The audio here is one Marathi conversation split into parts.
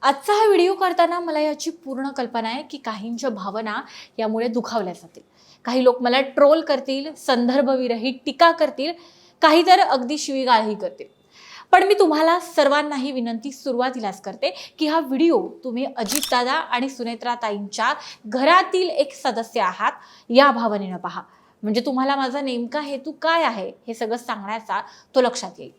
आजचा हा व्हिडिओ करताना मला याची पूर्ण कल्पना आहे की काहींच्या भावना यामुळे दुखावल्या जातील. काही लोक मला ट्रोल करतील, संदर्भविरहित टीका करतील, काही तर अगदी शिवीगाळही करतील. पण मी तुम्हाला सर्वांनाही विनंती सुरुवातीलाच करते की हा व्हिडिओ तुम्ही अजितदादा आणि सुनेत्राताईंच्या घरातील एक सदस्य आहात या भावनेनं पहा. म्हणजे तुम्हाला माझा नेमका हेतू काय आहे हे सगळं सांगण्याचा तो लक्षात येईल.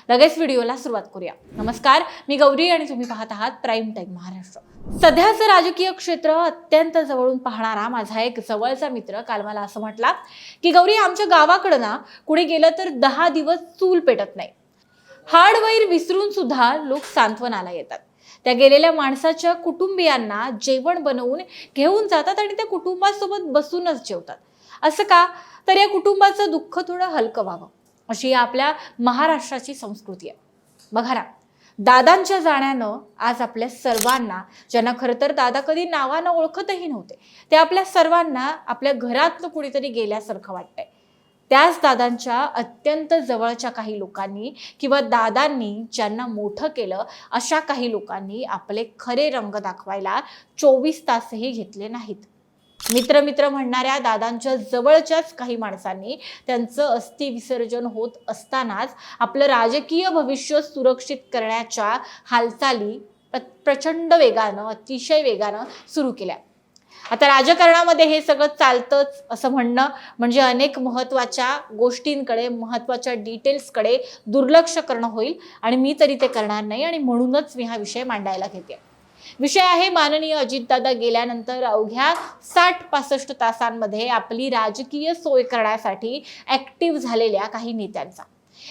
लगेच व्हिडिओला सुरुवात करूया. नमस्कार, मी गौरी आणि तुम्ही पाहत आहात प्राईम टाइम महाराष्ट्र. सध्याचं राजकीय क्षेत्र अत्यंत जवळून पाहणारा माझा एक जवळचा मित्र काल मला असं म्हटला की गौरी, आमच्या गावाकडं ना कुणी गेलं तर 10 दिवस चूल पेटत नाही. हाडवैर विसरून सुद्धा लोक सांत्वनाला येतात. त्या गेलेल्या माणसाच्या कुटुंबियांना जेवण बनवून घेऊन जातात आणि त्या कुटुंबासोबत बसूनच जेवतात. असं का? तर या कुटुंबाचं दुःख थोडं हलकं व्हावं, अशी आपल्या महाराष्ट्राची संस्कृती आहे. बघा ना, दादांच्या जाण्यानं आज आपल्या सर्वांना, ज्यांना खरं तर दादा कधी नावानं ओळखतही नव्हते, ते आपल्या सर्वांना आपल्या घरातलं कुणीतरी गेल्यासारखं वाटतंय. त्याच दादांच्या अत्यंत जवळच्या काही लोकांनी किंवा दादांनी ज्यांना मोठं केलं अशा काही लोकांनी आपले खरे रंग दाखवायला 24 तासही घेतले नाहीत. मित्र मित्र म्हणणाऱ्या दादांच्या जवळच्याच काही माणसांनी त्यांचं अस्थि विसर्जन होत असतानाच आपलं राजकीय भविष्य सुरक्षित करण्याच्या हालचाली प्रचंड वेगानं, अतिशय वेगानं सुरू केल्या. आता राजकारणामध्ये हे सगळं चालतंच असं म्हणणं म्हणजे अनेक महत्त्वाच्या गोष्टींकडे, महत्त्वाच्या डिटेल्सकडे दुर्लक्ष करणं होईल आणि मी तरी ते करणार नाही आणि म्हणूनच मी हा विषय मांडायला घेते. विषय आहे माननीय अजितदादा गेल्यानंतर अवघ्या 60-65 तासांमध्ये आपली राजकीय सोय करण्यासाठी ऍक्टिव्ह झालेल्या काही नेत्यांचा.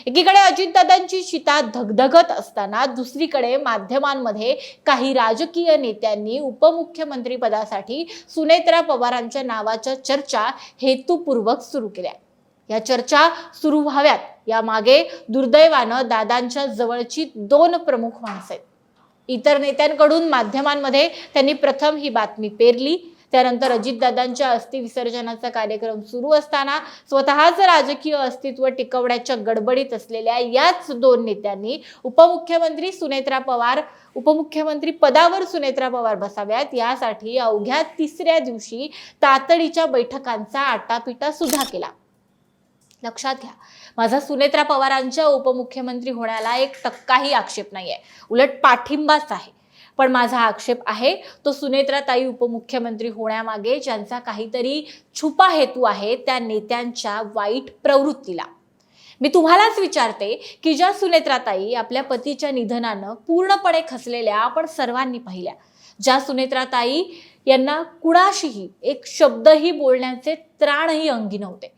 एकीकडे अजितदादांची चिता धगधगत असताना दुसरीकडे माध्यमांमध्ये काही राजकीय नेत्यांनी उपमुख्यमंत्री पदासाठी सुनेत्रा पवारांच्या नावाच्या चर्चा हेतुपूर्वक सुरू केल्या. या चर्चा सुरू व्हाव्यात यामागे दुर्दैवानं दादांच्या जवळची 2 प्रमुख माणसं आहेत. इतर नेत्यांकडून माध्यमांमध्ये त्यांनी प्रथम ही बातमी पेरली. त्यानंतर अजितदादांच्या अस्थि विसर्जनाचा कार्यक्रम सुरू असताना स्वतःचं राजकीय अस्तित्व टिकवण्याच्या गडबडीत असलेल्या याच 2 नेत्यांनी उपमुख्यमंत्री पदावर सुनेत्रा पवार बसाव्यात यासाठी अवघ्या 3ऱ्या दिवशी तातडीच्या बैठकांचा आटापिटा सुद्धा केला. लक्षात घ्या, माझा सुनेत्रा पवारांच्या उपमुख्यमंत्री होण्याला 1% आक्षेप नाहीये, उलट पाठिंबाच आहे. पण माझा आक्षेप आहे तो सुनेत्राताई उपमुख्यमंत्री होण्यामागे ज्यांचा काहीतरी छुपा हेतू आहे त्या नेत्यांच्या वाईट प्रवृत्तीला. मी तुम्हालाच विचारते की ज्या सुनेत्राताई आपल्या पतीच्या निधनानं पूर्णपणे खचलेल्या आपण सर्वांनी पाहिल्या, ज्या सुनेत्राताई यांना कुणाशीही एक शब्दही बोलण्याचे त्राणही अंगी नव्हते,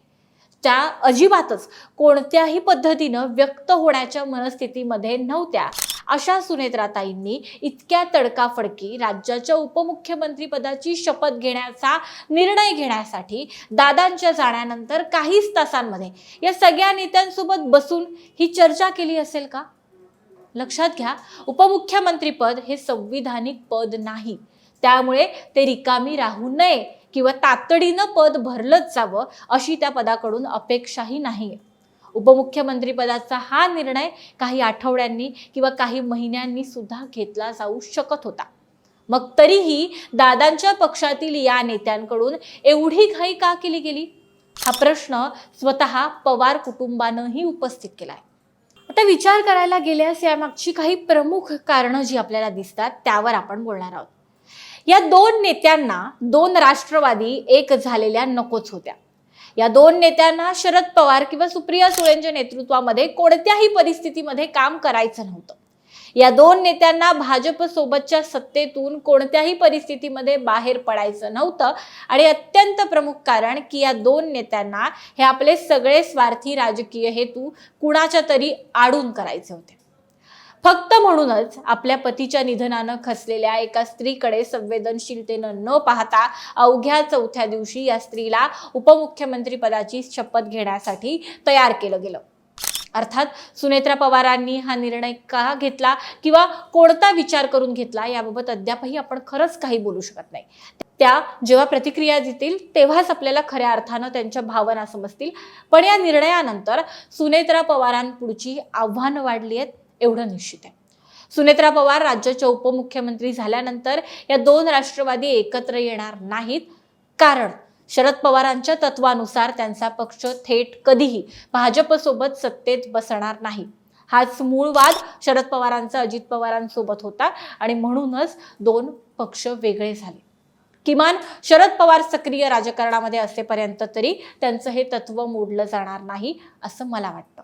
त्या अजिबातच कोणत्याही पद्धतीनं व्यक्त होण्याच्या मनस्थितीमध्ये नव्हत्या, अशा सुनेत्राताईंनी इतक्या तडकाफडकी राज्याच्या उपमुख्यमंत्री पदाची शपथ घेण्याचा निर्णय घेण्यासाठी दादांच्या जाण्यानंतर काहीच तासांमध्ये या सगळ्या नेत्यांसोबत बसून ही चर्चा केली असेल का? लक्षात घ्या, उपमुख्यमंत्री पद हे संविधानिक पद नाही, त्यामुळे ते रिकामी राहू नये किंवा तातडीनं पद भरलंच जावं अशी त्या पदाकडून अपेक्षाही नाही. उपमुख्यमंत्री पदाचा हा निर्णय काही आठवड्यांनी किंवा काही महिन्यांनी सुद्धा घेतला जाऊ शकत होता. मग तरीही दादांच्या पक्षातील या नेत्यांकडून एवढी घाई का केली गेली हा प्रश्न स्वतः पवार कुटुंबानंही उपस्थित केलाय. आता विचार करायला गेल्यास यामागची काही प्रमुख कारणं जी आपल्याला दिसतात त्यावर आपण बोलणार आहोत. या 2 नेत्यांना 2 राष्ट्रवादी एक झालेल्या नकोच होत्या. या 2 नेत्यांना शरद पवार किंवा सुप्रिया सुळेंच्या नेतृत्वामध्ये कोणत्याही परिस्थितीमध्ये काम करायचं नव्हतं. या 2 नेत्यांना भाजप सोबतच्या सत्तेतून कोणत्याही परिस्थितीमध्ये बाहेर पडायचं नव्हतं आणि अत्यंत प्रमुख कारण की या 2 नेत्यांना हे आपले सगळे स्वार्थी राजकीय हेतू कुणाच्या तरी आडून करायचे होते. फक्त म्हणूनच आपल्या पतीच्या निधनानं खचलेल्या एका स्त्रीकडे संवेदनशीलतेनं न पाहता अवघ्या 4थ्या दिवशी या स्त्रीला उपमुख्यमंत्री पदाची शपथ घेण्यासाठी तयार केलं गेलं. अर्थात सुनेत्रा पवारांनी हा निर्णय का घेतला किंवा कोणता विचार करून घेतला याबाबत अद्यापही आपण खरंच काही बोलू शकत नाही. त्या जेव्हा प्रतिक्रिया देतील तेव्हाच आपल्याला खऱ्या अर्थानं त्यांच्या भावना समजतील. पण या निर्णयानंतर सुनेत्रा पवारांपुढची आव्हानं वाढली आहेत एवढं निश्चित आहे. सुनेत्रा पवार राज्याच्या उपमुख्यमंत्री झाल्यानंतर या दोन राष्ट्रवादी एकत्र येणार नाहीत, कारण शरद पवारांच्या तत्वानुसार त्यांचा पक्ष थेट कधीही भाजपसोबत सत्तेत बसणार नाही. हाच मूळ वाद शरद पवारांचा अजित पवारांसोबत होता आणि म्हणूनच दोन पक्ष वेगळे झाले. किमान शरद पवार सक्रिय राजकारणामध्ये असेपर्यंत तरी त्यांचं हे तत्व मोडलं जाणार नाही असं मला वाटतं.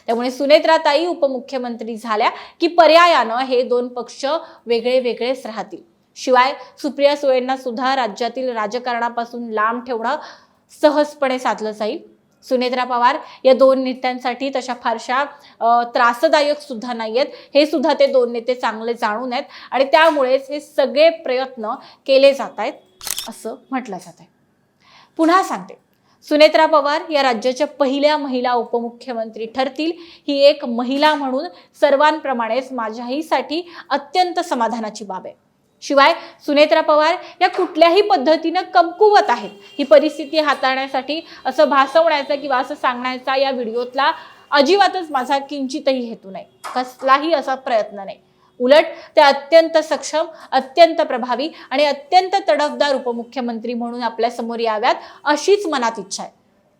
त्यामुळे सुनेत्राताई उपमुख्यमंत्री झाल्या की पर्यायानं हे दोन पक्ष वेगळे वेगळेच राहतील. शिवाय सुप्रिया सुळेंना सुद्धा राज्यातील राजकारणापासून लांब ठेवणं सहजपणे साधलं जाईल. सुनेत्रा पवार या दोन नेत्यांसाठी तशा फारशा त्रासदायक सुद्धा नाहीयेत, हे सुद्धा ते दोन नेते चांगले जाणून आहेत आणि त्यामुळेच हे सगळे प्रयत्न केले जात आहेत असं म्हटलं जात आहे. पुन्हा सांगते, सुनेत्रा पवार या राज्याच्या पहिल्या महिला उपमुख्यमंत्री ठरतील ही एक महिला म्हणून सर्वांप्रमाणेच माझ्याहीसाठी अत्यंत समाधानाची बाब आहे. शिवाय सुनेत्रा पवार या कुठल्याही पद्धतीनं कमकुवत आहेत ही परिस्थिती हाताळण्यासाठी असं भासवण्याचा किंवा असं सांगण्याचा या व्हिडिओतला अजिबातच माझा किंचितही हेतू नाही, कसलाही असा प्रयत्न नाही. उलट त्या अत्यंत सक्षम, अत्यंत प्रभावी आणि अत्यंत तडफदार उपमुख्यमंत्री म्हणून आपल्या समोर याव्यात अशीच मनात इच्छा आहे.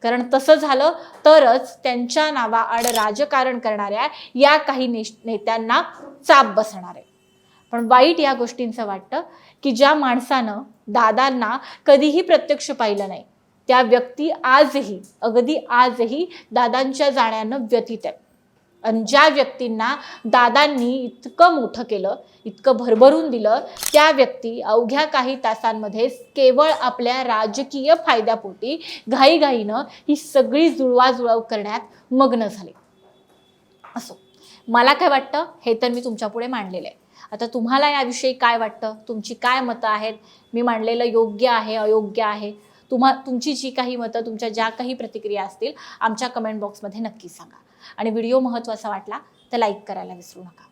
कारण तसं झालं तरच त्यांच्या नावाआड राजकारण करणाऱ्या या काही नेत्यांना चाप बसणार आहे. पण वाईट या गोष्टींचं वाटतं की ज्या माणसानं दादांना कधीही प्रत्यक्ष पाहिलं नाही त्या व्यक्ती आजही, अगदी आजही दादांच्या जाण्यानं व्यथित आहे. आणि ज्या व्यक्तींना दादांनी इतकं मोठं केलं, इतकं भरभरून दिलं, त्या व्यक्ती अवघ्या काही तासांमध्ये केवळ आपल्या राजकीय फायद्यापोटी घाईघाईनं ही सगळी जुळवाजुळव करण्यात मग्न झाले. असो, मला काय वाटतं हे तर मी तुमच्या पुढे मांडलेलं आहे. आता तुम्हाला याविषयी काय वाटतं, तुमची काय मतं आहेत, मी मांडलेलं योग्य आहे अयोग्य आहे, तुमची जी काही मतं, तुमच्या ज्या काही प्रतिक्रिया असतील आमच्या कमेंट बॉक्समध्ये नक्की सांगा. आणि व्हिडिओ महत्त्वाचा वाटला तर लाईक करायला विसरू नका.